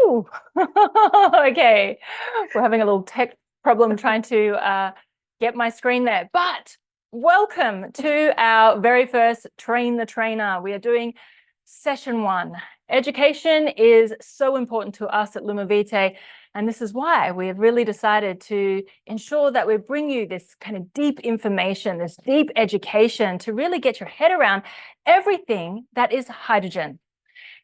Woo! Okay, we're having a little tech problem trying to get my screen there. But welcome to our very first Train the Trainer. We are doing session 1. Education is so important to us at LumiVitae, and this is why we have really decided to ensure that we bring you this kind of deep information, this deep education to really get your head around everything that is hydrogen.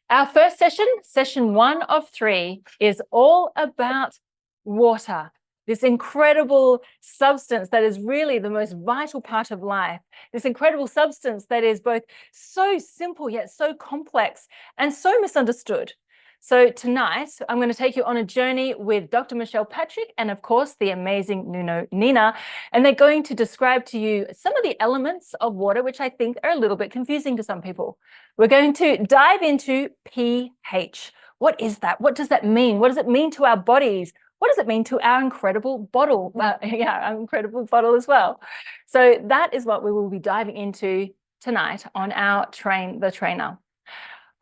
Our first session, session 1 of 3, is all about water, this incredible substance that is really the most vital part of life, this incredible substance that is both so simple yet so complex and so misunderstood. So tonight, I'm going to take you on a journey with Dr. Michelle Patrick and, of course, the amazing Nuno Nina, and they're going to describe to you some of the elements of water, which I think are a little bit confusing to some people. We're going to dive into pH. What is that? What does that mean? What does it mean to our bodies? What does it mean to our incredible bottle? Our incredible bottle as well. So that is what we will be diving into tonight on our Train the Trainer.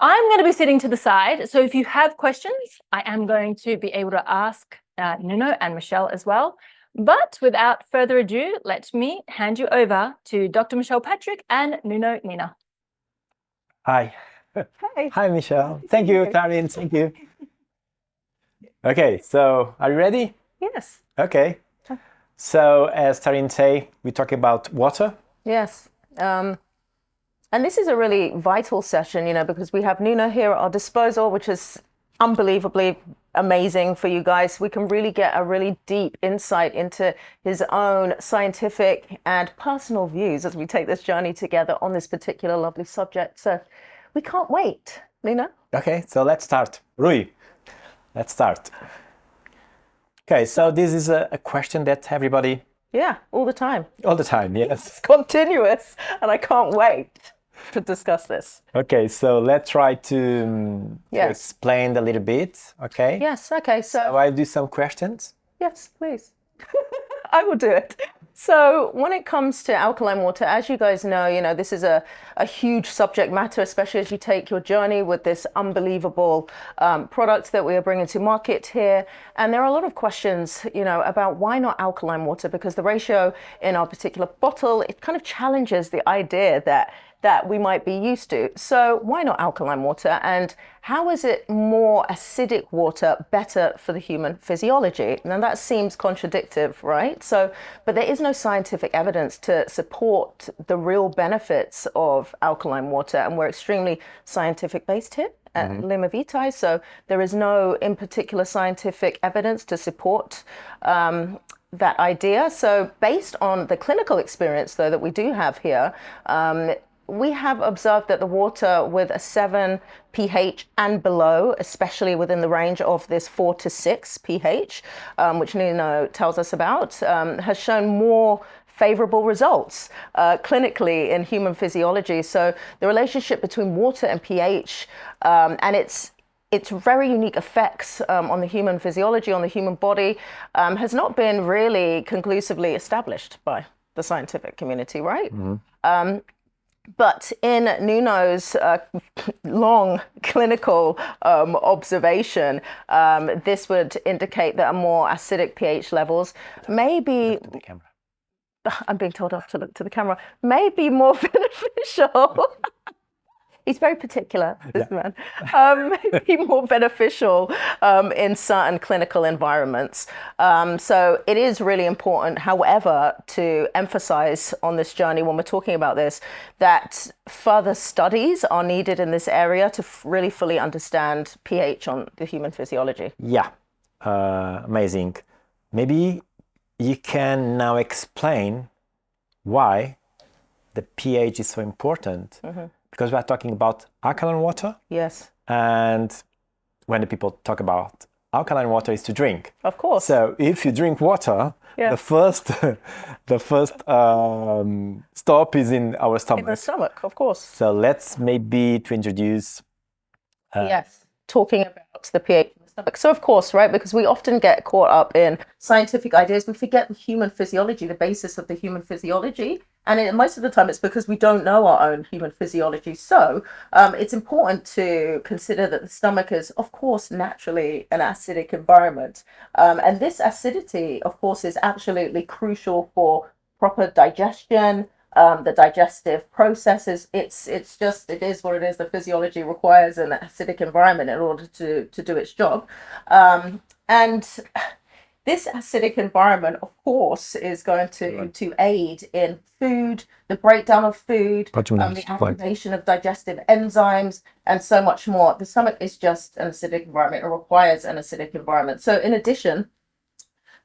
I'm going to be sitting to the side, so if you have questions, I am going to be able to ask Nuno and Michelle as well. But without further ado, let me hand you over to Dr. Michelle Patrick and Nuno Nina. Hi. Hi. Hi, Michelle. Thank you, Taryn. Thank you. Okay, so are you ready? Yes. Okay. So as Taryn say, we talk about water. Yes. And this is a really vital session, because we have Nuno here at our disposal, which is unbelievably amazing for you guys. We can really get a really deep insight into his own scientific and personal views as we take this journey together on this particular lovely subject. So we can't wait, Nuno. Okay, so let's start. Rui, let's start. Okay, so this is a question that everybody... Yeah, all the time. All the time, yes. It's continuous, and I can't wait to discuss this. Okay, so let's try to explain a little bit, okay? Yes, okay, so I'll do some questions. Yes, please. I will do it. So when it comes to alkaline water, as you guys know, this is a huge subject matter, especially as you take your journey with this unbelievable product that we are bringing to market here. And there are a lot of questions, about why not alkaline water, because the ratio in our particular bottle, it kind of challenges the idea that we might be used to. So why not alkaline water? And how is it more acidic water better for the human physiology? Now that seems contradictory, right? So, but there is no scientific evidence to support the real benefits of alkaline water. And we're extremely scientific based here at LumiVitae. So there is no in particular scientific evidence to support that idea. So based on the clinical experience though that we do have here, we have observed that the water with a 7 pH and below, especially within the range of this 4 to 6 pH, which Nuno tells us about, has shown more favorable results clinically in human physiology. So the relationship between water and pH and its very unique effects on the human physiology, on the human body, has not been really conclusively established by the scientific community, right? But in Nuno's long clinical observation, this would indicate that a more acidic pH levels may be... Look to the camera. I'm being told off to look to the camera. May be more beneficial. He's very particular, this man. Be more beneficial in certain clinical environments. So it is really important, however, to emphasize on this journey when we're talking about this, that further studies are needed in this area to really fully understand pH on the human physiology. Yeah, amazing. Maybe you can now explain why the pH is so important. Because we are talking about alkaline water. Yes. And when the people talk about alkaline water is to drink. Of course. So if you drink water, the first stop is in our stomach. In the stomach, of course. So let's maybe to introduce... talking about the pH in the stomach. So of course, right, because we often get caught up in scientific ideas, we forget the human physiology, the basis of the human physiology And most of the time, it's because we don't know our own human physiology. So it's important to consider that the stomach is, of course, naturally an acidic environment. And this acidity, of course, is absolutely crucial for proper digestion, the digestive processes. It is what it is. The physiology requires an acidic environment in order to do its job. And this acidic environment, of course, is going to aid in food, the breakdown of food, the activation of digestive enzymes, and so much more. The stomach is just an acidic environment. It requires an acidic environment. So in addition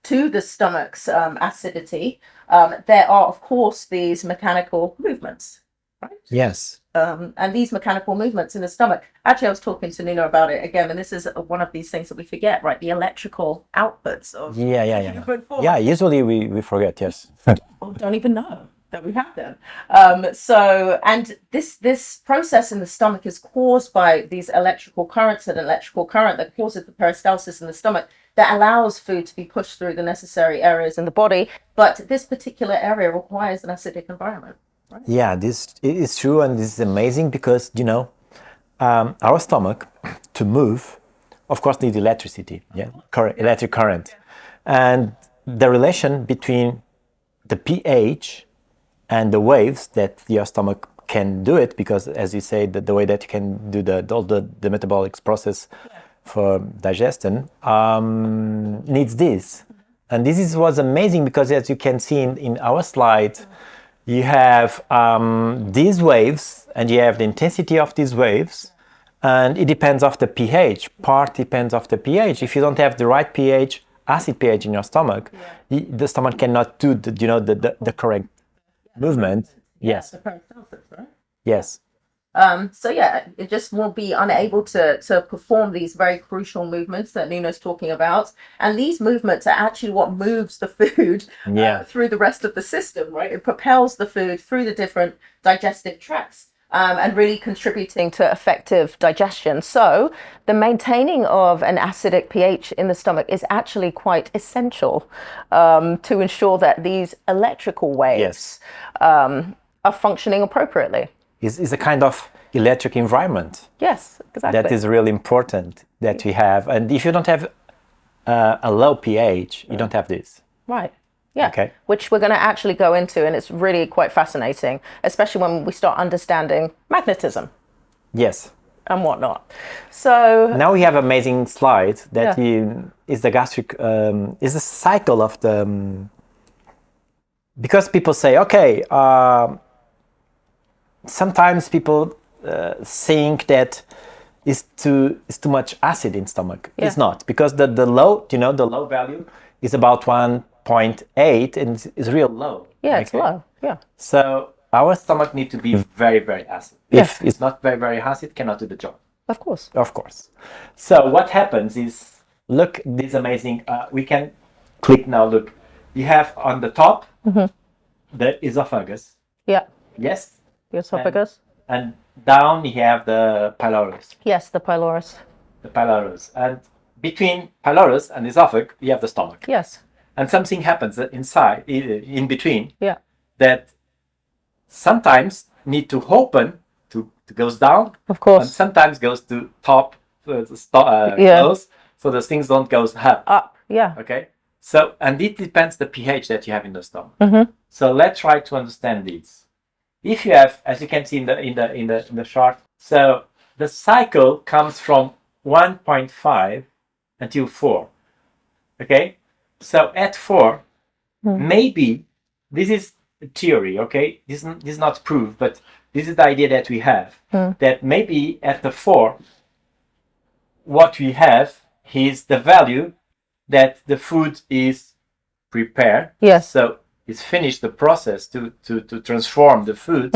to the stomach's acidity, there are, of course, these mechanical movements, right? Yes. And these mechanical movements in the stomach. Actually, I was talking to Nina about it again, and this is one of these things that we forget, right? The electrical outputs of human form. Yeah, usually we forget, yes. Or don't even know that we have them. And this process in the stomach is caused by these electrical currents, an electrical current that causes the peristalsis in the stomach that allows food to be pushed through the necessary areas in the body. But this particular area requires an acidic environment. Right? Yeah, this is true, and this is amazing because, our stomach, to move, of course, needs electricity, electric current. And the relation between the pH and the waves that your stomach can do it, because, as you say, the way that you can do all the metabolic process for digestion needs this. And was amazing because, as you can see in our slide, you have these waves, and you have the intensity of these waves, and it depends of the pH. Part depends of the pH. If you don't have the right pH, acid pH in your stomach, the stomach cannot do the correct movement. Yes. The peristalsis, right? Yes. It just will be unable to perform these very crucial movements that Nuno's talking about. And these movements are actually what moves the food through the rest of the system, right? It propels the food through the different digestive tracts and really contributing to effective digestion. So the maintaining of an acidic pH in the stomach is actually quite essential to ensure that these electrical waves are functioning appropriately. Is a kind of electric environment. Yes, exactly. That is really important that we have. And if you don't have a low pH, you don't have this. Right. Yeah. Okay. Which we're going to actually go into, and it's really quite fascinating, especially when we start understanding magnetism. Yes. And whatnot. So now we have amazing slide that is the gastric is the cycle of the because people say, okay, sometimes people think that it's too much acid in stomach. It's not, because the low value is about 1.8 and it's real low. Yeah, it's low. Yeah. So our stomach needs to be very, very acid. If it's not very, very acid, it cannot do the job. Of course. Of course. So what happens is, look, this amazing, we can click now, look. You have on the top, the esophagus. Yeah. Yes? The esophagus. And down you have the pylorus. Yes, the pylorus. The pylorus. And between pylorus and esophagus, you have the stomach. Yes. And something happens inside, in between, that sometimes need to open to goes down. Of course. And sometimes goes to top, close, so the things don't go up. Up, yeah. Okay. So, and it depends the pH that you have in the stomach. So let's try to understand this. If you have, as you can see in the chart, so the cycle comes from 1.5 until 4. Okay, so at 4, maybe this is a theory. Okay, this is not proof, but this is the idea that we have, that maybe at the 4, what we have is the value that the food is prepared. Yes. So it's finished the process to transform the food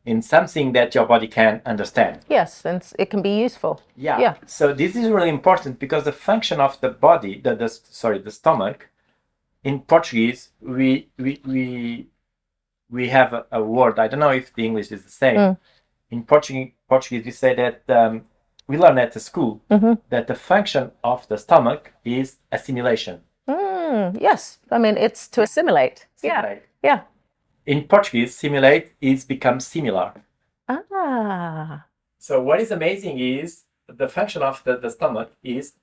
in something that your body can understand. Yes, and it can be useful. Yeah. So this is really important because the function of the body, the stomach, in Portuguese, we have a word. I don't know if the English is the same. In Portuguese, we say that we learn at the school that the function of the stomach is assimilation. Yes, I mean, it's to assimilate. Assimilate. Yeah. In Portuguese, simulate is become similar. Ah. So what is amazing is the function of the stomach is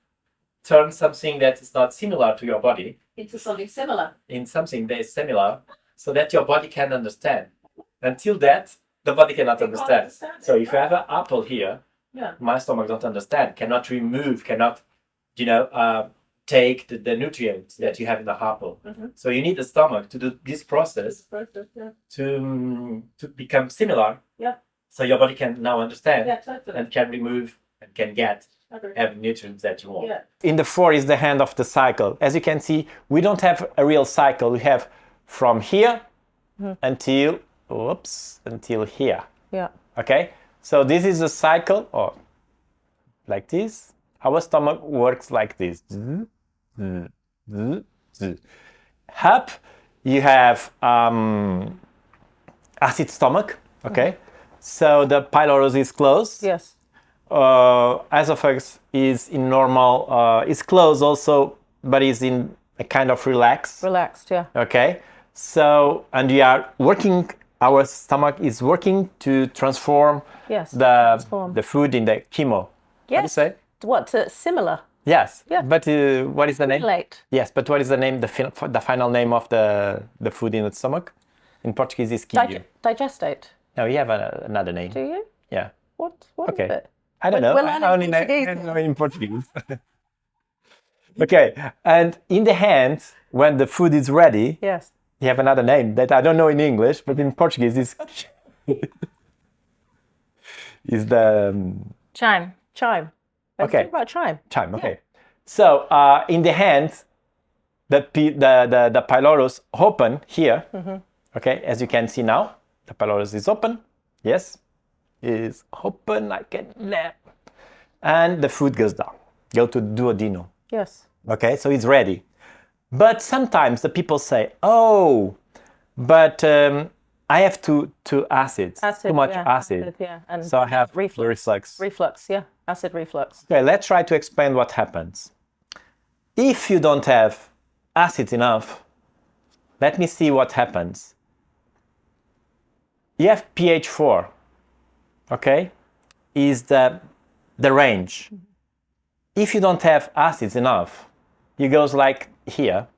turn something that is not similar to your body Into something similar. in something that is similar so that your body can understand. Until that, the body cannot understand. So if you have an apple here, my stomach don't understand, cannot remove, cannot, take the nutrients that you have in the apple. So you need the stomach to do this process to become similar. So your body can now understand and can remove and can get every nutrients that you want. In the 4 is the hand of the cycle. As you can see, we don't have a real cycle. We have from here until here. Okay, so this is a cycle, or like this. Our stomach works like this. Up, you have acid stomach. Okay, so the pylorus is closed. Yes. Esophagus is in normal, is closed also, but is in a kind of relaxed. Relaxed, yeah. Okay, so, and we are working, our stomach is working to transform the food in the chemo. Yes. What do you say? What, similar? Yes. Yeah. But what is the name? Simulate. Yes, but what is the name, the final name of the food in the stomach? In Portuguese is quimio. Digestate. No, you have another name. Do you? Yeah. What Okay. is it? I don't know. We're I learning only Portuguese. know in Portuguese. Okay. And in the hand, when the food is ready, Yes. you have another name that I don't know in English, but in Portuguese is the Chime. Chime. Let's Okay. talk about chime. chime. Okay. So in the hand, the pylorus open here. Okay, as you can see now, the pylorus is open. Yes, is open like a nap, and the food goes down, go to duodenum. Yes. Okay, so it's ready. But sometimes the people say, "Oh, but I have too acids, too much acid, and so I have reflux. Reflux, yeah, acid reflux. Okay, let's try to explain what happens. If you don't have acids enough, let me see what happens. You have pH 4, okay, is the range. If you don't have acids enough, it goes like here,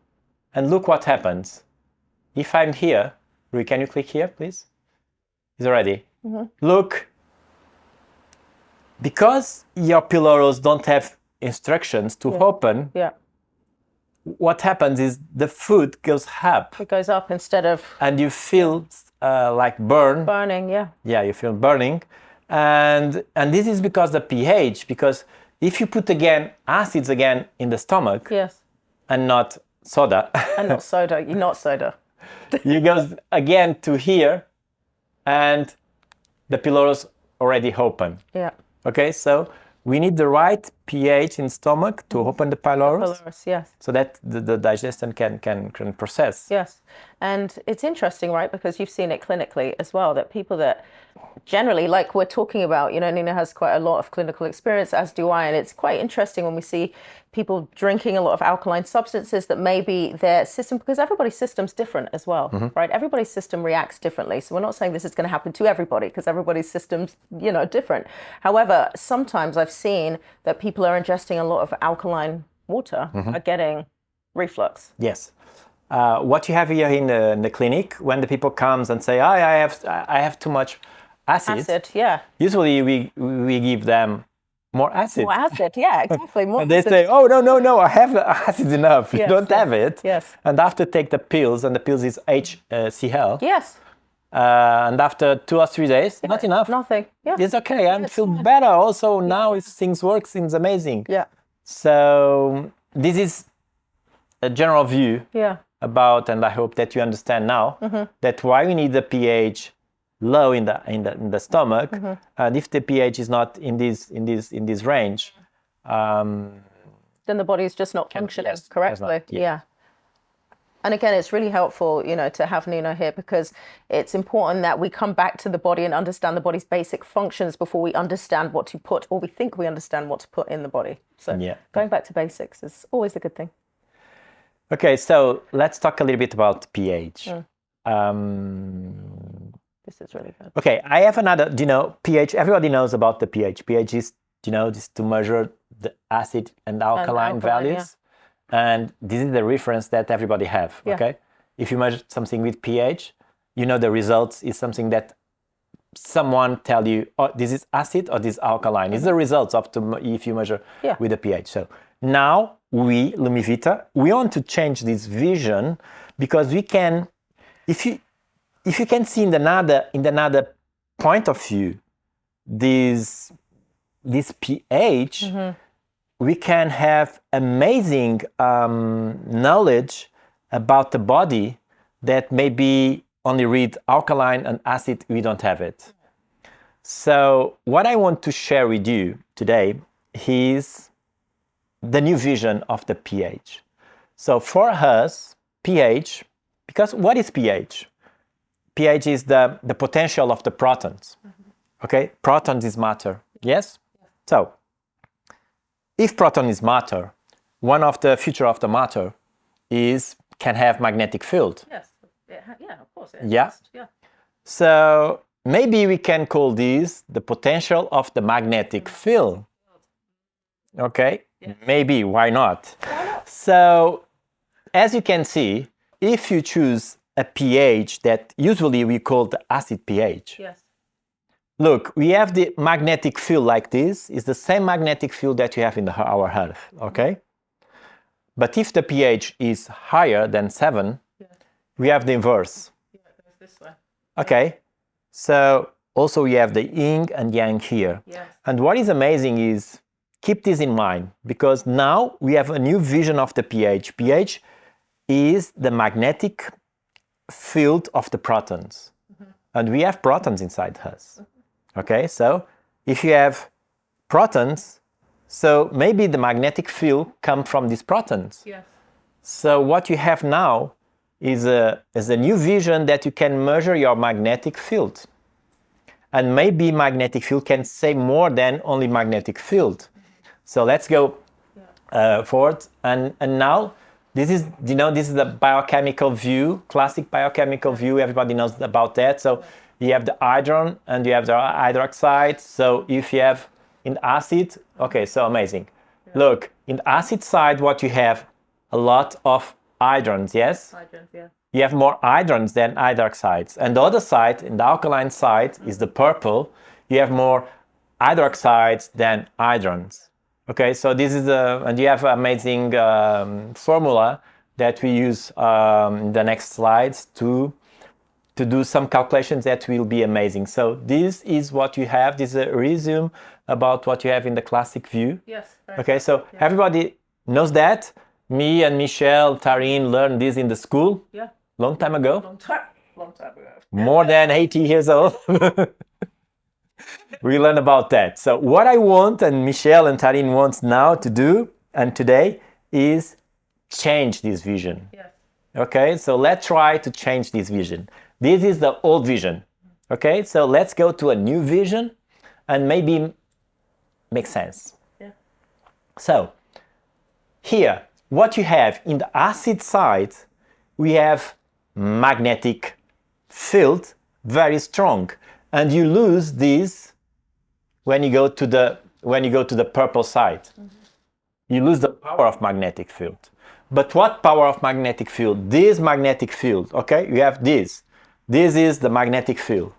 and look what happens. If I'm here, Rui, can you click here, please? It's already. Look, because your pylorus don't have instructions to open, what happens is the food goes up. It goes up instead of... And you feel like burning, yeah, you feel burning, and this is because the pH. Because if you put acids again in the stomach, and not soda, not soda, you go again to here, and the pylorus already open. Okay, so we need the right pH in stomach to open the pylorus. So that the digestion can process. Yes, and it's interesting, right? Because you've seen it clinically as well, that people that generally, like we're talking about, Nina has quite a lot of clinical experience, as do I, and it's quite interesting when we see people drinking a lot of alkaline substances that maybe their system, because everybody's system's different as well, right? Everybody's system reacts differently. So we're not saying this is going to happen to everybody, because everybody's system's, different. However, sometimes I've seen that people are ingesting a lot of alkaline water are getting reflux. Yes. What you have here in the clinic, when the people comes and say, I have too much acid, usually we give them more acid. More acid, yeah, exactly. More and they acid. say, oh, no, I have acid enough. You don't have it. Yes. And after take the pills, and the pills is HCl. Yes. And after 2 or 3 days, not enough. Nothing. Yeah. It's okay. I feel better. Also, now things work. Things amazing. Yeah. So this is a general view about, and I hope that you understand now, that why we need the pH low in the stomach, and if the pH is not in this range, then the body is just not functioning correctly. And again, it's really helpful, to have Nina here, because it's important that we come back to the body and understand the body's basic functions before we understand what to put, or we think we understand what to put in the body. So going back to basics is always a good thing. Okay, so let's talk a little bit about pH. This is really good. Okay, I have another, pH, everybody knows about the pH. pH is, just to measure the acid and alkaline values. And this is the reference that everybody have, okay? If you measure something with pH, the results is something that someone tell you, oh, this is acid or this is alkaline. It's the results of if you measure with the pH. So now we, LumiVitae, we want to change this vision because we can, if you can see in another point of view, this pH, we can have amazing knowledge about the body that maybe only read alkaline and acid, we don't have it. So what I want to share with you today is the new vision of the pH. So for us, pH, because what is pH? pH is the potential of the protons. Okay, protons is matter, yes? So if proton is matter, one of the feature of the matter can have magnetic field. Yes, yeah, of course. Yeah. So maybe we can call this the potential of the magnetic field. Okay, maybe, why not? So as you can see, if you choose a pH that usually we call the acid pH. Yes. Look, we have the magnetic field like this. It's the same magnetic field that you have in our Earth, okay? But if the pH is higher than 7, we have the inverse. Yeah, it goes this way. Okay, so also we have the yin and yang here. Yes. And what is amazing is, keep this in mind, because now we have a new vision of the pH. pH is the magnetic field of the protons. And we have protons inside us. Okay, so if you have protons, so maybe the magnetic field comes from these protons. Yes. So what you have now is a new vision that you can measure your magnetic field. And maybe magnetic field can say more than only magnetic field. So let's go forward. And now this is, this is the biochemical view, classic biochemical view. Everybody knows about that. So you have the hydrogen and you have the hydroxide. So if you have in acid, okay, so amazing. Look, in the acid side, what you have, a lot of hydrogens, yes? Hydrogens, yeah. You have more hydrogens than hydroxides. And the other side, in the alkaline side, is the purple. You have more hydroxides than hydrogens. Okay, so this is and you have amazing formula that we use in the next slides to do some calculations that will be amazing. So this is what you have. This is a resume about what you have in the classic view. Yes. Okay, so everybody knows that. Me and Michelle, Tarine learned this in the school. Yeah. Long time ago. Long time ago. More than 80 years old. We learn about that. So what I want, and Michelle and Tarine wants now to do, and today, is change this vision. Yes. Okay, so let's try to change this vision. This is the old vision. Okay, so let's go to a new vision and maybe make sense. Yeah. So here, what you have in the acid side, we have magnetic field, very strong, and you lose this when you go to the purple side. You lose the power of magnetic field. But what power of magnetic field? This magnetic field, okay? You have this. This is the magnetic field.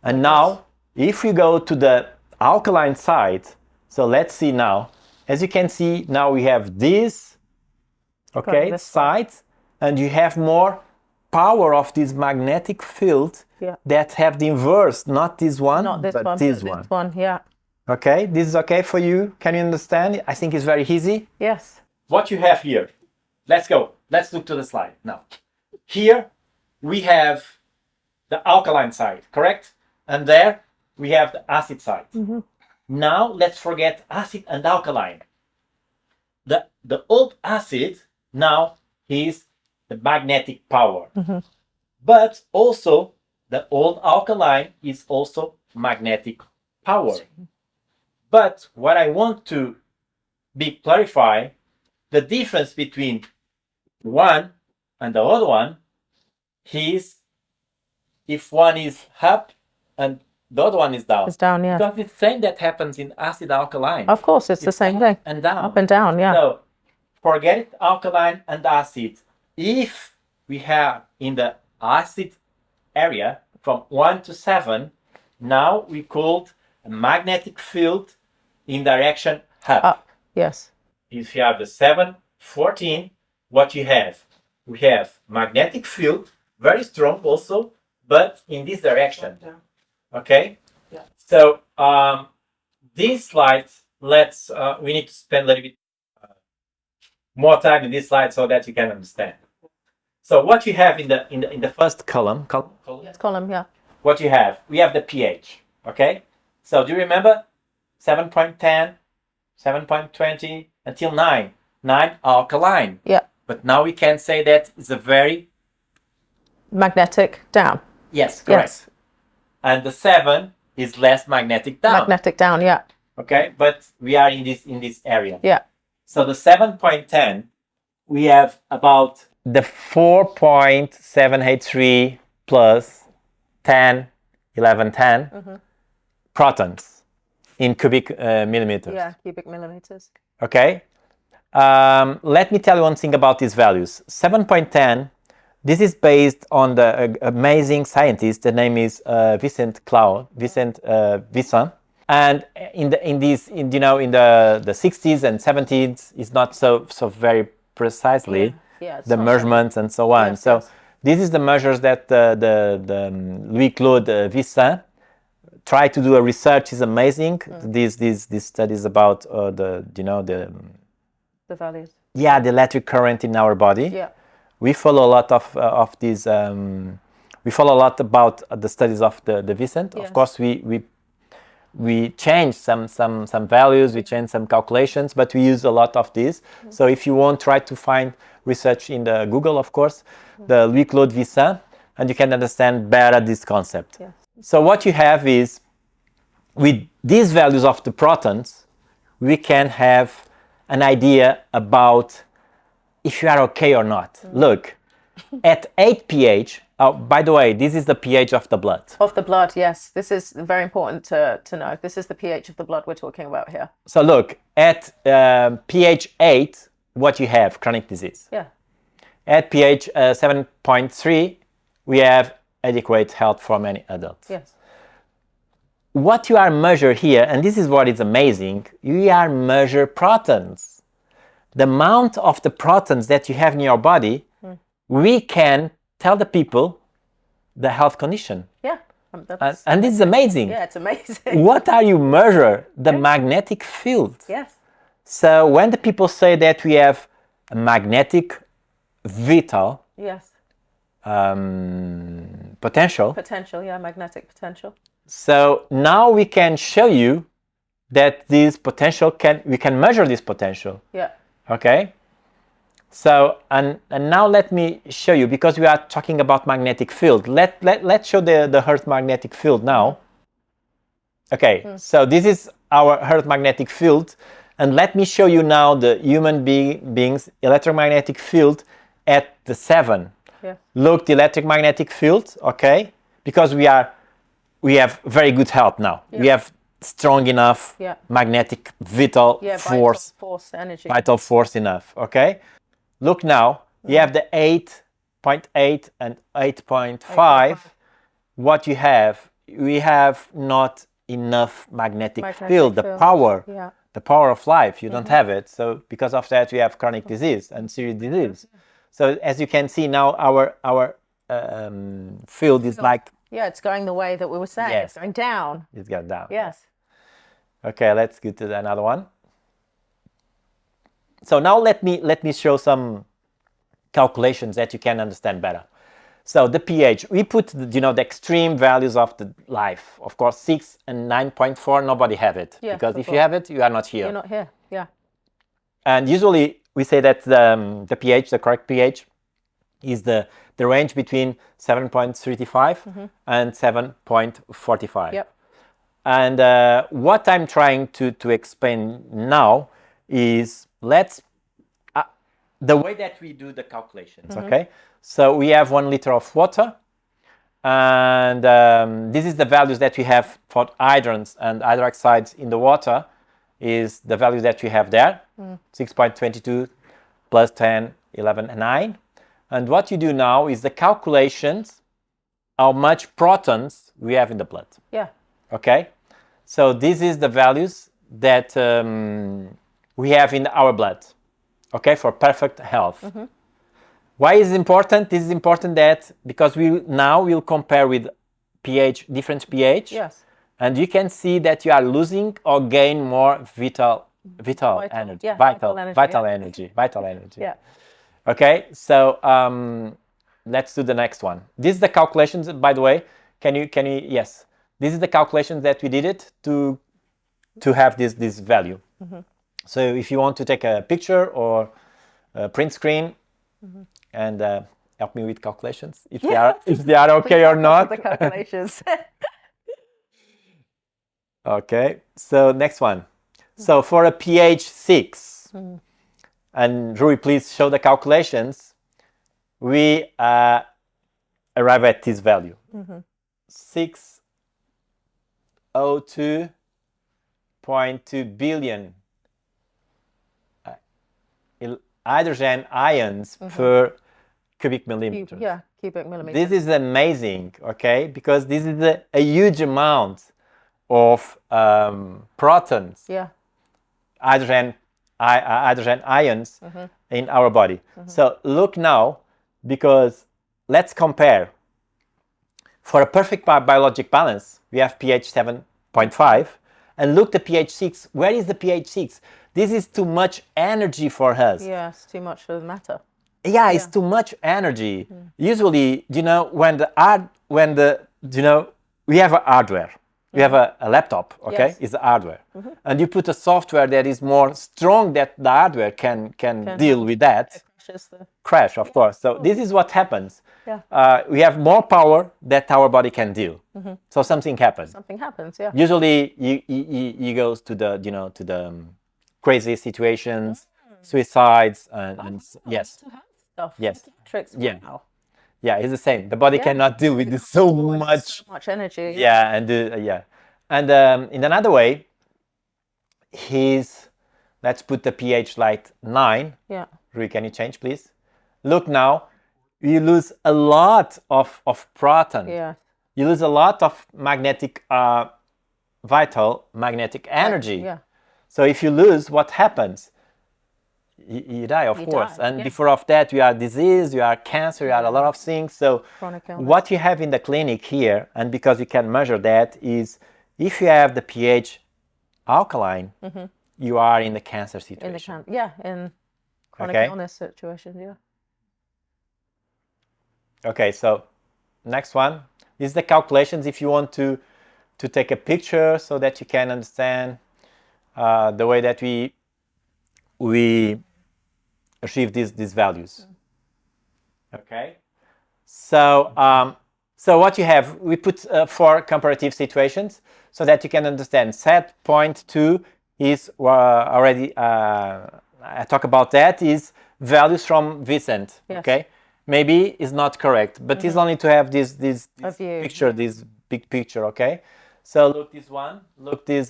And now, if we go to the alkaline side, so let's see now. As you can see, now we have this, okay, side, and you have more power of this magnetic field that have the inverse, not this one, not this but one, this but one. This one, yeah. Okay, this is okay for you? Can you understand? I think it's very easy. Yes. What you have here, let's go. Let's look to the slide now. Here we have the alkaline side, correct? And there we have the acid side. Now let's forget acid and alkaline. The old acid now is the magnetic power. But also the old alkaline is also magnetic power. But what I want to be clarify, the difference between one and the other one is if one is up and the other one is down. It's down, yeah. Because it's the same that happens in acid alkaline. Of course, it's the same thing. And down. Up and down, yeah. So forget it, alkaline and acid. If we have in the acid area from 1 to 7, now we called a magnetic field in direction up. Up, yes. If you have the 7, 14, what you have? We have magnetic field, very strong also, but in this direction. Okay? Yeah. So this slide, we need to spend a little bit more time in this slide so that you can understand. So what you have in the first column, Yes, column, yeah. what you have? We have the pH. Okay? So do you remember 7.10, 7.20 until 9? 9 alkaline. Yeah. But now we can say that it's a very Magnetic down. yes, correct. Yes. And the 7 is less magnetic down. Magnetic down, yeah. Okay, but we are in this area. Yeah. So the 7.10, we have about the 4.783 plus 10, 11, 10 protons in cubic millimeters. Yeah, cubic millimeters. Okay. Let me tell you one thing about these values. 7.10. This is based on the amazing scientist. The name is Vincent Vincent. And in the 60s and 70s, it's not so very precisely the measurements and so on. Yes, so yes. this is the measures that the Louis-Claude Vincent tried to do. A research is amazing. These studies about the values. Yeah, the electric current in our body. Yeah. We follow a lot of these. We follow a lot about the studies of the Vincent. Yes. Of course, we change some values, we change some calculations, but we use a lot of this. So if you want, try to find research in the Google, of course, the Louis-Claude Vincent, and you can understand better this concept. Yes. So what you have is, with these values of the protons, we can have an idea about if you are okay or not. Look, at 8 pH, by the way, this is the pH of the blood. Of the blood, yes. This is very important to know. This is the pH of the blood we're talking about here. So look, at pH 8, what you have? Chronic disease. Yeah. At pH 7.3, we have adequate health for many adults. Yes. What you are measure here, and this is what is amazing, you are measure protons. The amount of the protons that you have in your body, we can tell the people the health condition. Yeah. And this is amazing. Yeah, it's amazing. What are you measure? The magnetic field. Yes. So when the people say that we have a magnetic vital Yes. potential, Potential, magnetic potential. so now we can show you that this potential we can measure this potential. Yeah. Okay. So and now let me show you, because we are talking about magnetic field. Let's show the Earth magnetic field now. Okay. So this is our Earth magnetic field, and let me show you now the human beings electromagnetic field at the 7. Yeah. Look, the electromagnetic field. Okay, because we have very good health now. Yeah. We have strong enough magnetic vital force. Vital force, energy. Vital force enough. Okay. Look now, you have the 8.8 and 8.5. What you have? We have not enough magnetic field, the power, the power of life. You don't have it. So because of that, we have chronic disease and serious disease. So as you can see now, our field is like, yeah, it's going the way that we were saying. Yes. It's going down. it's going down. Yes. Okay, let's go to another one. So now let me show some calculations that you can understand better. So the pH, we put the extreme values of the life. Of course, 6 and 9.4, nobody have it. Yeah, because if you have it, you are not here. You're not here. Yeah. And usually we say that the pH, the correct pH, is the range between 7.35 and 7.45. Yep. And what I'm trying to explain now is the way that we do the calculations. Okay, so we have 1 liter of water, And this is the values that we have for hydrons and hydroxides in the water, is the values that we have there, 6.22 plus 10, 11, and 9. And what you do now is the calculations how much protons we have in the blood. Yeah. Okay? So this is the values that we have in our blood, okay, for perfect health. Why is it important? This is important that because we'll compare with pH, different pH. Yes. And you can see that you are losing or gain more vital energy. Yeah, Vital vital energy. Vital energy. Yeah. Okay, so let's do the next one. This is the calculations, by the way. Can you, yes. This is the calculations that we did it to have this value. So if you want to take a picture or a print screen and help me with calculations, if they are okay or not. The calculations. Okay, so next one. So for a pH 6, and Rui, please show the calculations, we arrive at this value. 602.2 billion hydrogen ions per cubic millimeter. Yeah, cubic millimeter. This is amazing, okay, because this is a huge amount of protons, hydrogen ions in our body. So look now, because let's compare. For a perfect biologic balance, we have pH 7.5, and look the pH 6. Where is the pH 6? This is too much energy for us. Yeah, it's too much for the matter. Yeah, it's too much energy. Usually, you know, we have a hardware. We have a laptop, okay? Yes. It's the hardware. And you put a software that is more strong that the hardware can deal with that. Crash, of course. So this is what happens. Yeah. We have more power that our body can deal. So something happens. Something happens, yeah. Usually you goes to the crazy situations, suicides, and yes. Stuff. Yes. Tricks. Yeah. Wow. Yeah, it's the same. The body cannot deal with this so much. So much energy. Yeah, and and in another way, let's put the pH like 9. Yeah. Rui, can you change, please? Look now, you lose a lot of proton. Yeah. You lose a lot of vital magnetic energy. Yeah. So if you lose, what happens? You die, of course. Die, And before of that, you are disease, you are cancer, you are a lot of things. So what you have in the clinic here, and because you can measure that, is if you have the pH alkaline, you are in the cancer situation. In chronic illness situation, yeah. Okay, so next one is the calculations if you want to take a picture so that you can understand the way that we achieve these values. Okay, so what you have, we put 4 comparative situations so that you can understand. Set point 2 is already I talk about that, is values from Vicent. Yes. Okay, maybe it's not correct, but it's only to have this picture, this big picture. Okay, so look this one, look this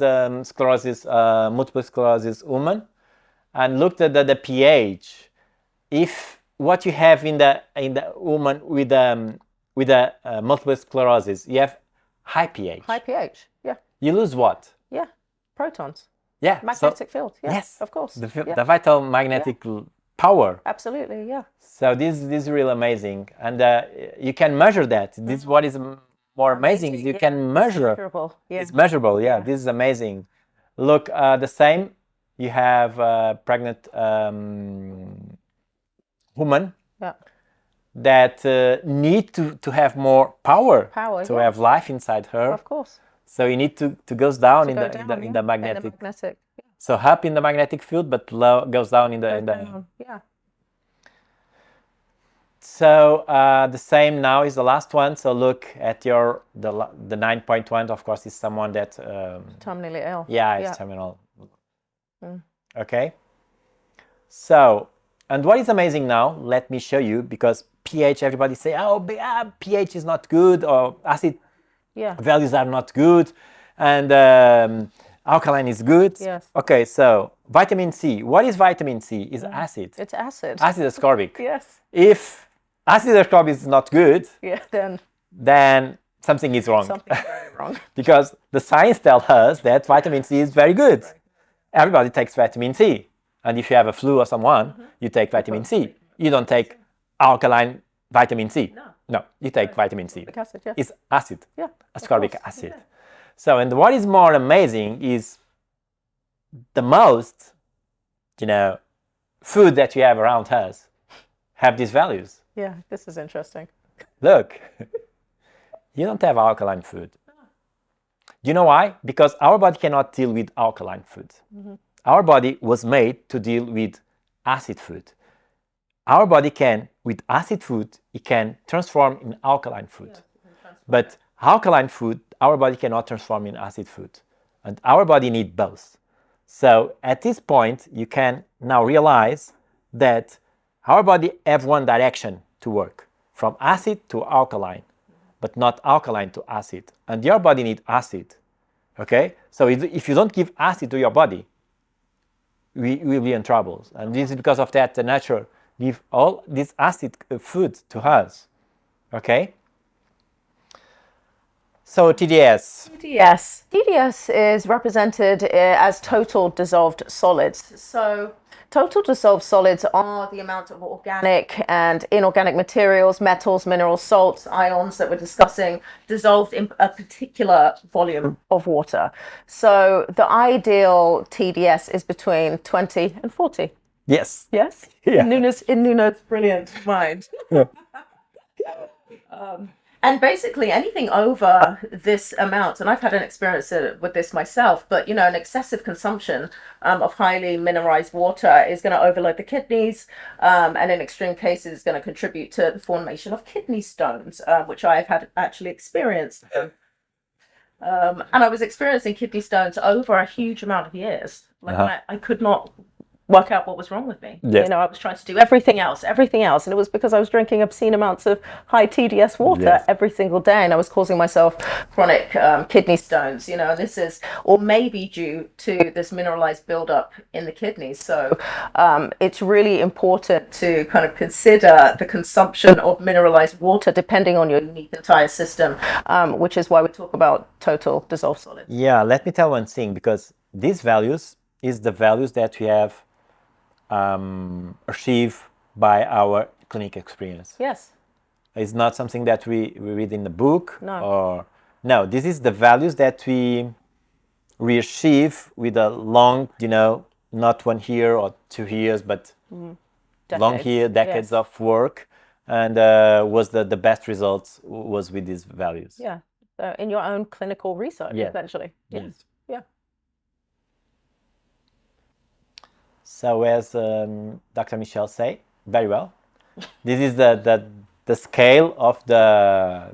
sclerosis, multiple sclerosis woman. And looked at the pH. If what you have in the woman with multiple sclerosis, you have high pH. High pH, yeah. You lose what? Yeah, protons. Yeah, magnetic field. Yeah, yes, of course. The vital magnetic power. Absolutely, yeah. So this is really amazing, and you can measure that. This is what is more amazing. You can measure. It's measurable. Yeah. It's measurable. Yeah, this is amazing. Look, the same. You have a pregnant woman that need to have more power to have life inside her. Of course. So you need to goes down in the magnetic. So up in the magnetic field, but low goes down in the. Yeah. So the same now is the last one. So look at the 9.1. Of course, is someone that terminally ill. Yeah, it's terminal. Okay, so And what is amazing now, let me show you, because pH, everybody say, oh, pH is not good, or acid values are not good, and alkaline is good. Yes. Okay, so vitamin C. What is vitamin C? Is acid. It's acid. Acid ascorbic. Yes. If acid ascorbic is not good, then something is wrong. something's very wrong. Because the science tells us that vitamin C is very good. Everybody takes vitamin C. And if you have a flu or someone, you take vitamin C. You don't take alkaline vitamin C. No, you take vitamin C. Acid, yeah. It's acid, Yeah, ascorbic acid. So, and what is more amazing is the most, food that you have around us have these values. Yeah, this is interesting. Look, you don't have alkaline food. Do you know why? Because our body cannot deal with alkaline food. Our body was made to deal with acid food. Our body can, with acid food, it can transform in alkaline food. But alkaline food, our body cannot transform in acid food. And our body needs both. So at this point, you can now realize that our body have one direction to work, from acid to alkaline, but not alkaline to acid. And your body needs acid. Okay? So if you don't give acid to your body, we will be in trouble. And this is because of that the nature give all this acid food to us. Okay? So TDS. TDS is represented as total dissolved solids. So total dissolved solids are the amount of organic and inorganic materials, metals, minerals, salts, ions that we're discussing dissolved in a particular volume of water. So the ideal TDS is between 20 and 40. Yes. Yes? Yeah. In Nuno's brilliant mind. And basically anything over this amount, and I've had an experience with this myself, but an excessive consumption of highly mineralized water is going to overload the kidneys, and in extreme cases is going to contribute to the formation of kidney stones, which I have had actually experienced. And I was experiencing kidney stones over a huge amount of years. I could not work out what was wrong with me. Yes. I was trying to do everything else, and it was because I was drinking obscene amounts of high TDS water every single day, and I was causing myself chronic kidney stones. This is, or maybe due to this mineralized buildup in the kidneys. So it's really important to kind of consider the consumption of mineralized water depending on your unique entire system, which is why we talk about total dissolved solids. Yeah, let me tell one thing, because these values is the values that we have achieved by our clinic experience. Yes. It's not something that we read in the book. No. No, this is the values that we achieve with a long, not 1 year or 2 years, but decades of work. And was the best results was with these values. Yeah. So in your own clinical research, essentially. Yes. Yeah. So as Dr. Michel say, very well, this is the scale of the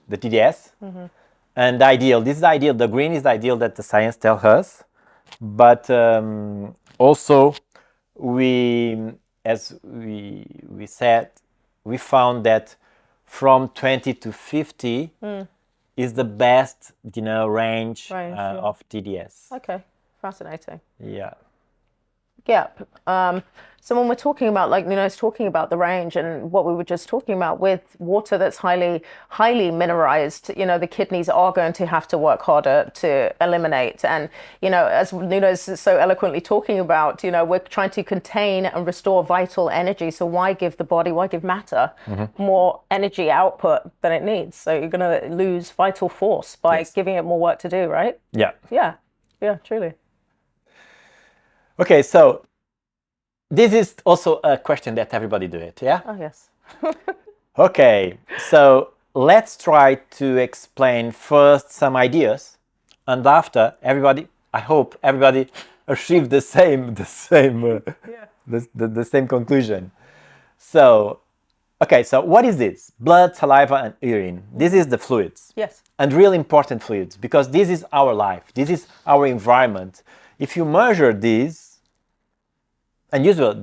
TDS, and ideal. This is ideal. The green is the ideal that the science tells us, but also as we said, we found that from 20 to 50 is the best range of TDS. Okay, fascinating. Yeah. Yeah. So when we're talking about, Nuno's talking about the range and what we were just talking about with water that's highly mineralized, the kidneys are going to have to work harder to eliminate. And, as Nuno's so eloquently talking about, we're trying to contain and restore vital energy. So why give matter more energy output than it needs? So you're going to lose vital force by giving it more work to do, right? Yeah. Yeah. Yeah, truly. Okay, so this is also a question that everybody do it, yeah? Oh, yes. Okay, so let's try to explain first some ideas, and after I hope everybody achieve the same conclusion. So, okay, so what is this? Blood, saliva, and urine. This is the fluids. Yes. And really important fluids, because this is our life. This is our environment. If you measure these, And usually,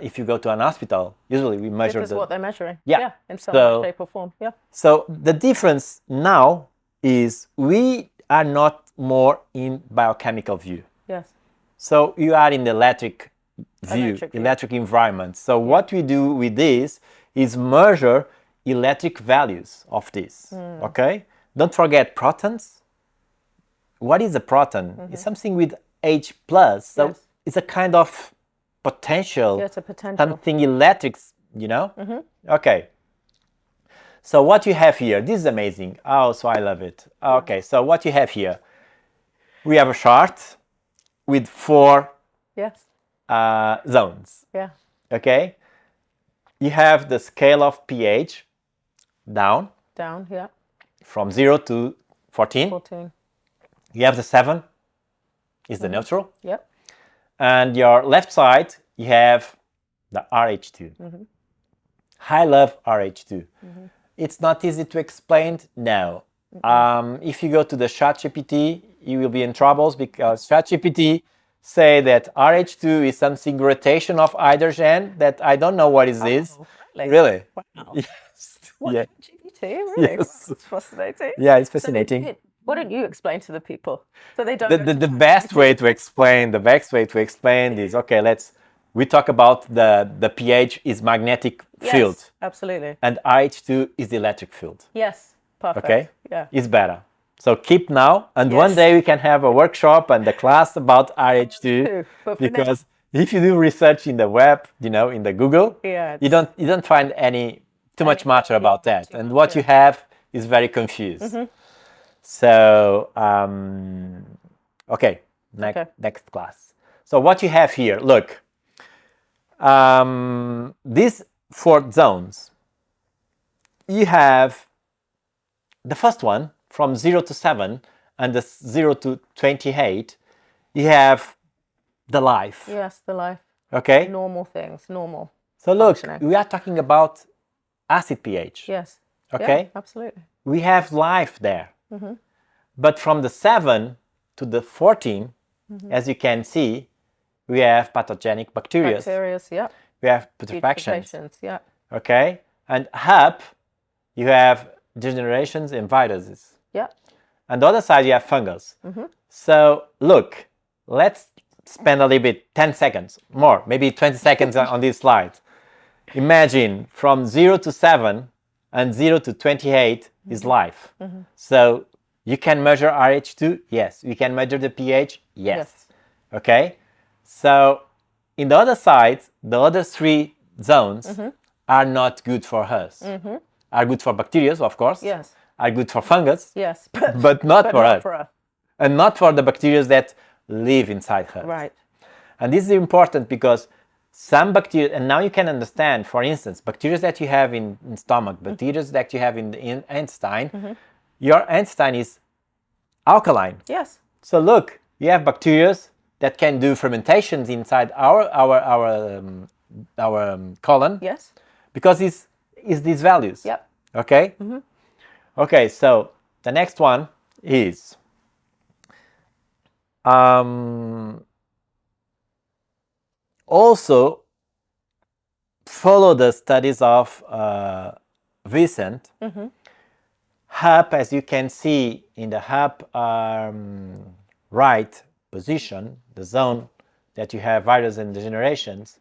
if you go to an hospital, usually we measure This is what they're measuring. Yeah. In some So- way, shape, or form. Yeah. So the difference now is we are not more in biochemical view. Yes. So you are in the electric view, Electric view. electric environment. So what we do with this is measure electric values of this. Okay? Don't forget protons. What is a proton? It's something with H plus. So Yes. it's a kind of potential, Yeah, it's a potential. something electric, Okay. So what you have here, this is amazing. Oh, so I love it. Okay, so what you have here, we have a chart with 4 Yes. zones. Yeah. Okay, you have the scale of pH down Down. Yeah. from 0 to 14. 14. You have the 7 is the neutral, Yep. and your left side you have the RH2. I love RH2. It's not easy to explain now. If you go to the ChatGPT, you will be in troubles because ChatGPT say that RH2 is something rotation of hydrogen that I don't know what is this. Really? Wow. Yes. What? Yeah. GPT? Really? Yes. It's fascinating. Yeah, it's So fascinating. why don't you explain to the people so they don't? The best way to explain is okay. We talk about the pH is magnetic field, Yes, absolutely. and RH2 is the electric field. Yes. Perfect. Okay, Yeah. it's better. So keep now, and Yes. one day we can have a workshop and a class about RH2 But for now- because if you do research in the web, in the Google, Yeah, you don't find too much matter about that, and what you have is very confused. So okay, next class. So what you have here, look, these 4 zones. You have the first one from 0 to 7 and the 0 to 28. You have the life. Yes, the life. Okay. Normal things. Normal. So look, functioning. we are talking about acid pH. Yes. Okay. Yeah, absolutely. We have life there. But from the 7 to the 14, as you can see, we have pathogenic bacteria. Bacteria. Yeah. We have putrefactions. Putrefacients, yeah. Okay. And up, you have degenerations and viruses. Yeah. And the other side, you have fungus. So look, let's spend a little bit, 10 seconds more, maybe 20 seconds on this slide. Imagine from 0 to 7 and 0 to 28 is life. So you can measure RH2? Yes. You can measure the pH? Yes. Okay. So in the other side, the other 3 zones are not good for us. Are good for bacteria, of course. Yes. Are good for fungus. Yes. But not for us. For us. And not for the bacteria that live inside her. Right. And this is important because some bacteria, and now you can understand, for instance, bacteria that you have in stomach, bacteria that you have in intestine, your intestine is alkaline. Yes. So look, you have bacteria that can do fermentations inside our colon Yes. because it's these values. Yep. Okay? Okay, so the next one is also follow the studies of Vincent. HUP, as you can see in the HUP right position, the zone that you have virus and degenerations.